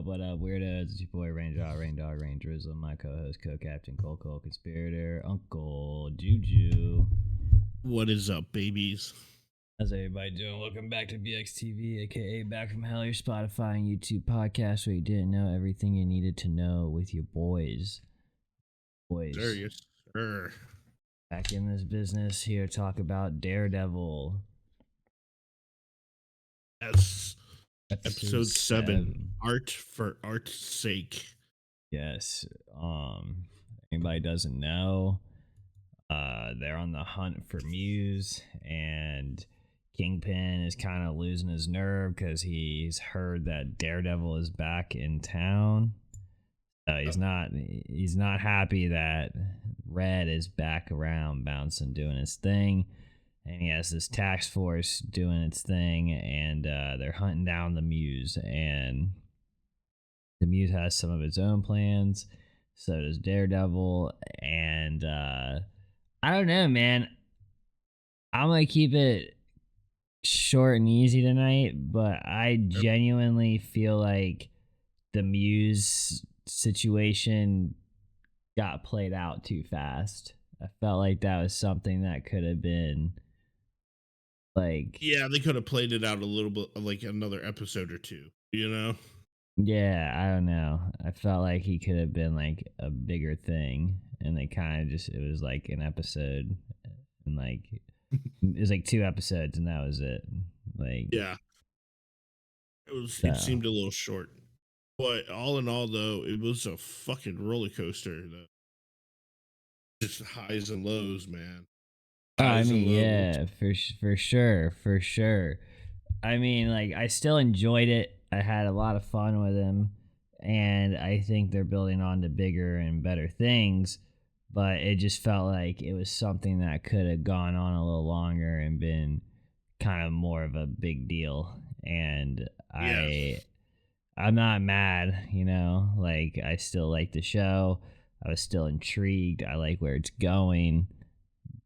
What up, weirdos? It's your boy Rain Dog, Rain Drizzle, my co-host, co-captain, Cole, conspirator, Uncle Juju. What is up, babies? How's everybody doing? Welcome back to BXTV, aka Back from Hell, your Spotify and YouTube podcast where you didn't know everything you needed to know with your boys. Sir, yes, sir. Back in this business here to talk about Daredevil. That's episode 7. Art for art's sake. Yes. Anybody doesn't know, they're on the hunt for Muse, and Kingpin is kind of losing his nerve because he's heard that Daredevil is back in town. He's not happy that Red is back around bouncing, doing his thing, and he has this task force doing its thing, and they're hunting down the Muse, and the Muse has some of its own plans. So does Daredevil, and I don't know, man. I'm gonna keep it short and easy tonight, but I genuinely feel like the Muse situation got played out too fast. I felt like that was something that could have been like, yeah, they could have played it out a little bit, like another episode or two, you know? yeah, I don't know. I felt like he could have been like a bigger thing, and they kind of just, it was like an episode, and like it was like 2 episodes, and that was it. Like, Yeah, it so. seemed a little short, but all in all, though, it was a fucking roller coaster. Though. Just highs and lows, man. I Highs and mean, lows. yeah, for sure. I mean, like, I still enjoyed it. I had a lot of fun with him, and I think they're building on to bigger and better things. But it just felt like it was something that could have gone on a little longer and been kind of more of a big deal. And Yeah. I'm not mad, you know. Like, I still like the show. I was still intrigued. I like where it's going.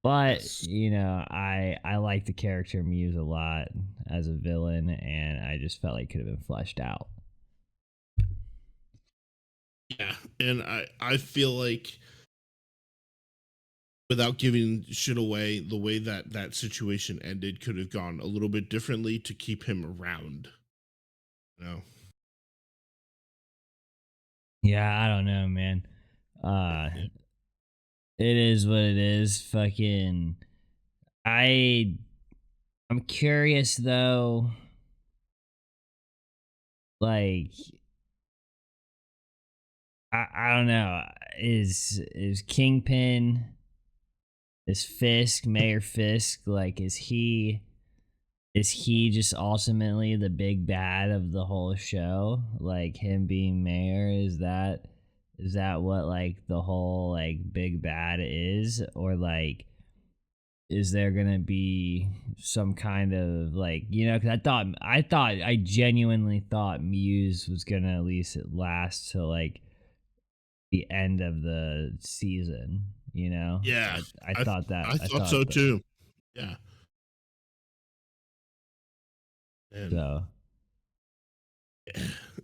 But Yes. you know, I like the character Muse a lot as a villain, and I just felt like it could have been fleshed out. Yeah, and I feel like without giving shit away, the way that that situation ended could have gone a little bit differently to keep him around. You know? Yeah, I don't know, man. Uh Yeah. it is what it is. Fucking I I'm curious though, like I don't know. Is Kingpin, is Fisk, Mayor Fisk, like is he just ultimately the big bad of the whole show? Like him being mayor, is that what like the whole like big bad is? Or like is there gonna be some kind of like, you know, because I genuinely thought Muse was gonna at least last to like the end of the season, you know? Yeah, I thought that I I thought thought so that too. Yeah, and so.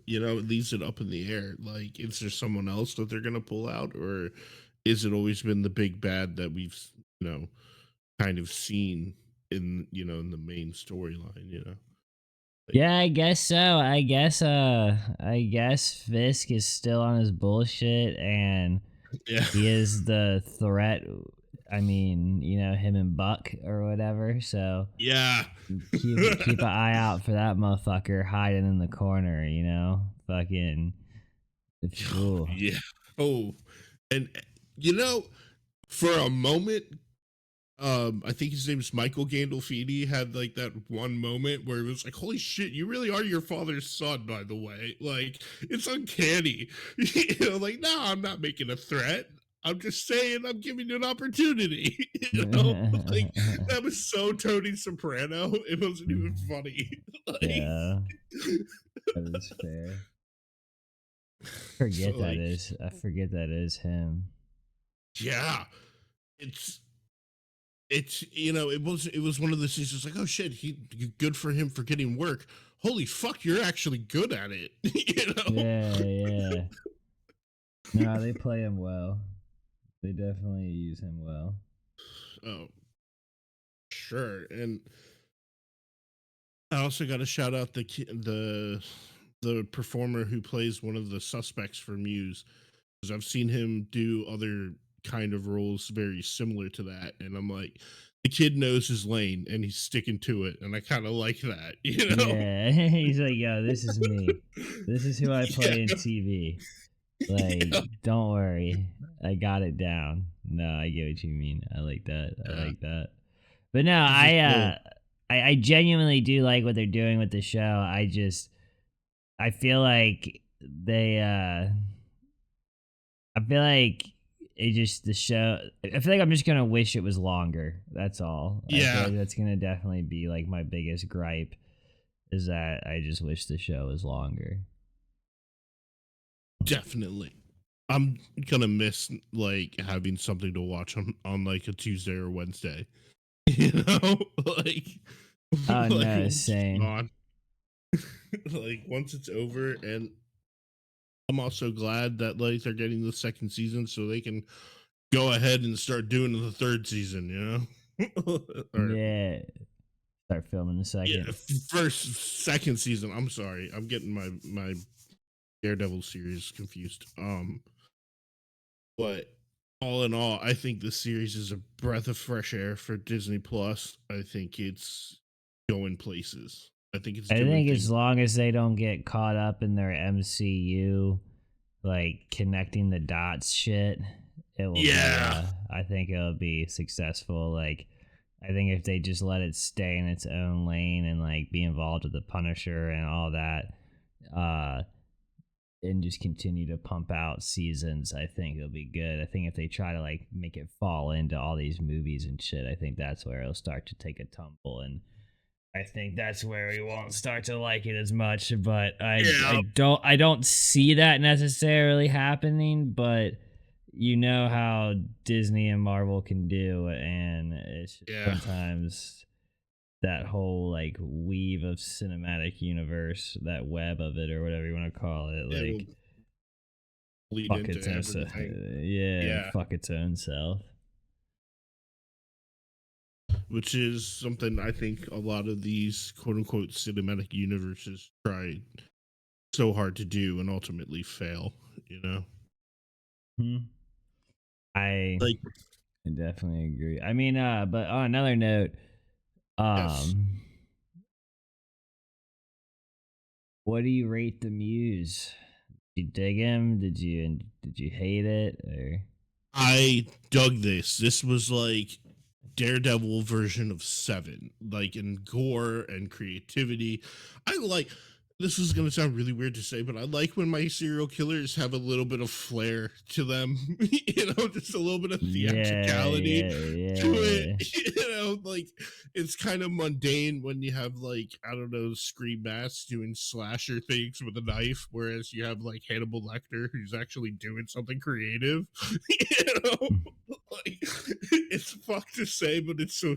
you know, it leaves it up in the air. Like, is there someone else that they're gonna pull out, or is it always been the big bad that we've kind of seen in in the main storyline? Like, Yeah, I guess so. I guess Fisk is still on his bullshit, and yeah, he is the threat. I mean, you know, him and Buck or whatever. So yeah. keep an eye out for that motherfucker hiding in the corner, you know? Fucking ooh. Yeah. Oh, and you know, for a moment, I think his name's Michael Gandolfini had like that one moment where it was like, holy shit, you really are your father's son, by the way. Like, it's uncanny. Like, no, I'm not making a threat. I'm just saying I'm giving you an opportunity. Like that was so Tony Soprano. It wasn't even funny. Like, Yeah, that is fair. so like, I forget that is him. yeah, it's it's it was one of those things. It's like, oh shit, he good for him for getting work. Holy fuck, you're actually good at it. Yeah, yeah. No, they play him well. They definitely use him well. Oh, sure. And I also got to shout out the performer who plays one of the suspects for Muse, because I've seen him do other kind of roles very similar to that, and I'm like, the kid knows his lane and he's sticking to it, and I kind of like that, you know? Yeah, he's like, yo, this is me. This is who I Yeah, play in TV. Like, yeah, don't worry, I got it down. No, I get what you mean. I like that. I yeah. like that. But no, It's just little, I genuinely do like what they're doing with the show. I feel like I feel like it just the show. I feel like I'm just gonna wish it was longer. That's all. I feel yeah, like that's gonna definitely be like my biggest gripe is that I just wish the show was longer. definitely. I'm gonna miss like having something to watch on like a Tuesday or Wednesday, you know, like Oh like no, once it's same. gone, like once it's over. And I'm also glad that like they're getting the second season so they can go ahead and start doing the third season, or Yeah, start filming the yeah, second. first second season. I'm sorry, I'm getting my Daredevil series confused. But all in all, I think the series is a breath of fresh air for Disney Plus. I think it's going places. I think it's I doing think things. as long as they don't get caught up in their MCU, like connecting the dots shit, it will be. Yeah, I think it'll be successful. Like, I think if they just let it stay in its own lane and like be involved with the Punisher and all that, uh, and just continue to pump out seasons, I think it'll be good. I think if they try to like make it fall into all these movies and shit, I think that's where it'll start to take a tumble. And I think that's where we won't start to like it as much. But yeah, I don't see that necessarily happening. But you know how Disney and Marvel can do, and it's just yeah. sometimes that whole like weave of cinematic universe, that web of it or whatever you want to call it, It will like bleed fuck into its own everything. yeah, Yeah, fuck its own self. which is something I think a lot of these quote unquote cinematic universes try so hard to do and ultimately fail, you know? Hmm. I Like, I definitely agree. I mean, but on another note, yes, um, what do you rate the Muse? Did you dig him? Did you hate it or? I dug this. This was like Daredevil version of Seven, like in gore and creativity. I like this is gonna sound really weird to say, but I like when my serial killers have a little bit of flair to them, just a little bit of Yeah, theatricality yeah, to it. yeah. Like it's kind of mundane when you have like, I don't know, Scream Mass doing slasher things with a knife, whereas you have like Hannibal Lecter who's actually doing something creative. you know? Like it's fucked to say, but it's so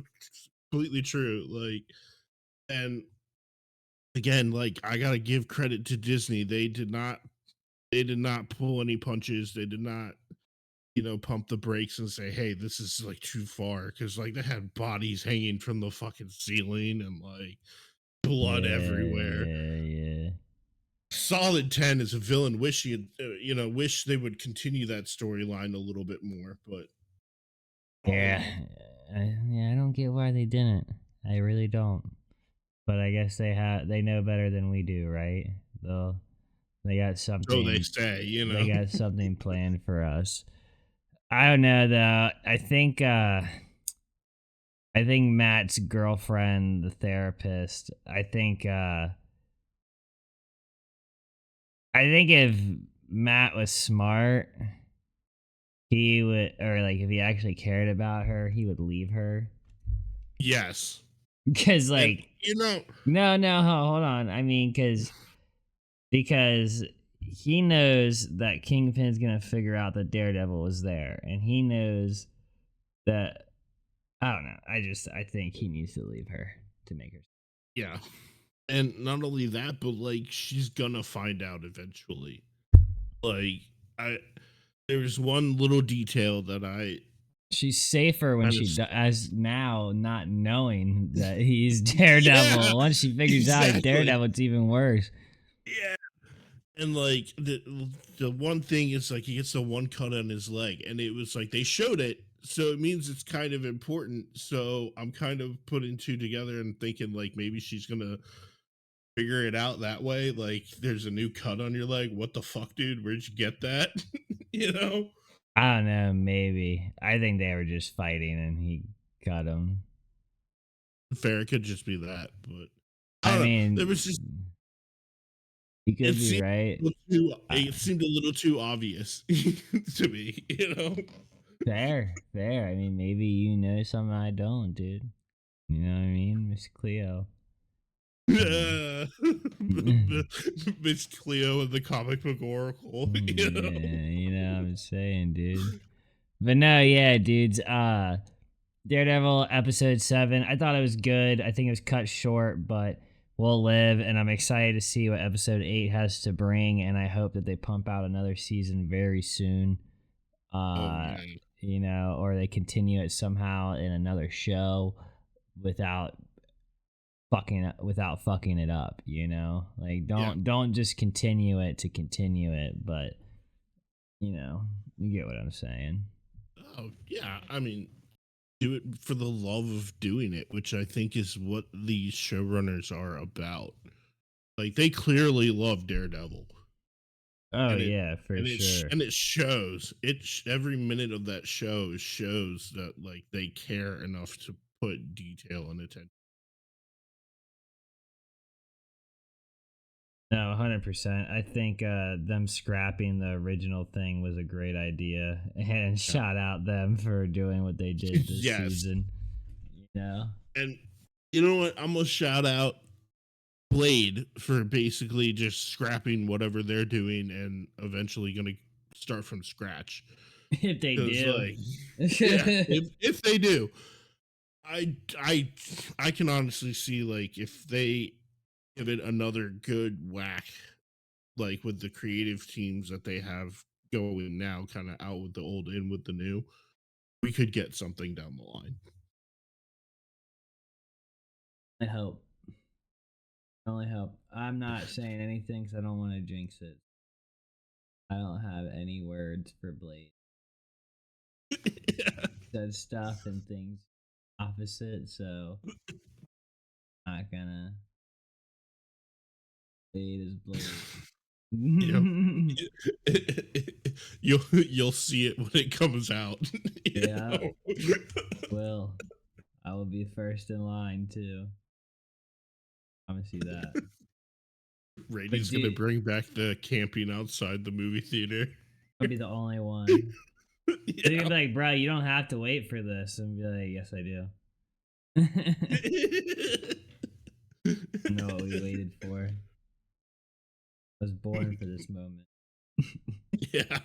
completely true. Like, and again, like I gotta give credit to Disney. They did not pull any punches. They did not, pump the brakes and say, "Hey, this is like too far," because like they had bodies hanging from the fucking ceiling and like blood Yeah, everywhere. yeah, yeah. Solid 10 as a villain. Wish they would continue that storyline a little bit more. But all in Yeah. all, Yeah, I don't get why they didn't. I really don't. But I guess they know better than we do, right? They'll they got so they something say. they got something planned for us. I don't know though. I think Matt's girlfriend, the therapist, I think if Matt was smart, he would, or like if he actually cared about her, he would leave her. Yes. Cuz And like no, no, hold on. I mean because he knows that Kingpin's going to figure out that Daredevil was there and he knows that I don't know. I think he needs to leave her to make her. Yeah. And not only that, but like she's gonna find out eventually. Like I there's one little detail that I She's safer when kind of she as now not knowing that he's Daredevil. yeah, Once she figures out he's exactly. Daredevil, it's even worse. Yeah. And like the one thing is like he gets the one cut on his leg, and it was like they showed it, so it means it's kind of important. So I'm kind of putting two together and thinking like maybe she's gonna figure it out that way. Like there's a new cut on your leg. What the fuck, dude? Where'd you get that? you know? I don't know. Maybe I think they were just fighting and he cut him. Fair, it could just be that, but I I don't know. There was just mean, he it could be seemed right. Uh, it seemed a little too obvious to me, you know. fair. I mean, maybe you know something I don't, dude. You know what I mean, Miss Cleo? Mm. Miss Cleo and the comic book Oracle, you know. Yeah, you know what I'm saying, dude. But no, yeah, dudes. Daredevil episode 7. I thought it was good. I think it was cut short, but we'll live. And I'm excited to see what episode 8 has to bring. And I hope that they pump out another season very soon. Oh Uh, man, or they continue it somehow in another show without fucking it up. Like yeah. don't just continue it to continue it, but you get what I'm saying. Oh yeah. I mean, do it for the love of doing it, which I think is what these showrunners are about. Like they clearly love Daredevil, Oh and it yeah, for sure. and it shows. Every minute of that show shows that like they care enough to put detail and attention. No, 100%. I think them scrapping the original thing was a great idea, and Yeah. shout out them for doing what they did this yes, season. You know, and you know what? I'm gonna shout out Blade for basically just scrapping whatever they're doing and eventually gonna start from scratch. if they Because do. like, yeah, if they do, I I I can honestly see like if they give it another good whack, like with the creative teams that they have going now, kind of out with the old, in with the new, we could get something down the line. I hope. I only hope. I'm not saying anything because I don't want to jinx it. I don't have any words for Blade. yeah. Said stuff and things opposite, so I'm not gonna. Blade is Blade. You know, you'll see it when it comes out. you Yeah, know? will. I will be first in line too. I'm gonna see that. But Rainey's gonna dude, bring back the camping outside the movie theater. I'll be the only one. They're gonna yeah. be like, bro, you don't have to wait for this. And be like, yes, I do. I know what we waited for. I was born for this moment. yeah.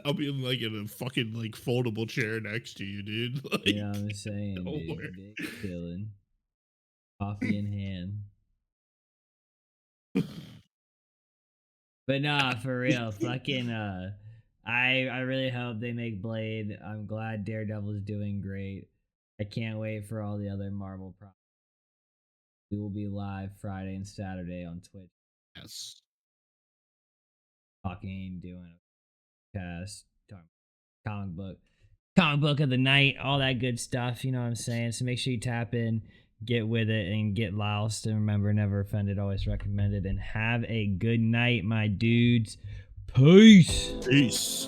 I'll be like in a fucking like foldable chair next to you, dude. Like, You know what I'm saying, don't dude? worry. Big chillin'. Coffee in hand. But nah, for real, fucking I really hope they make Blade. I'm glad Daredevil's doing great. I can't wait for all the other Marvel projects. We will be live Friday and Saturday on Twitch, Yes. talking, doing a cast, talking comic book of the night, all that good stuff. You know what I'm saying? So make sure you tap in, get with it, and get lost. And remember, never offended, always recommended. And have a good night, my dudes. Peace. Peace.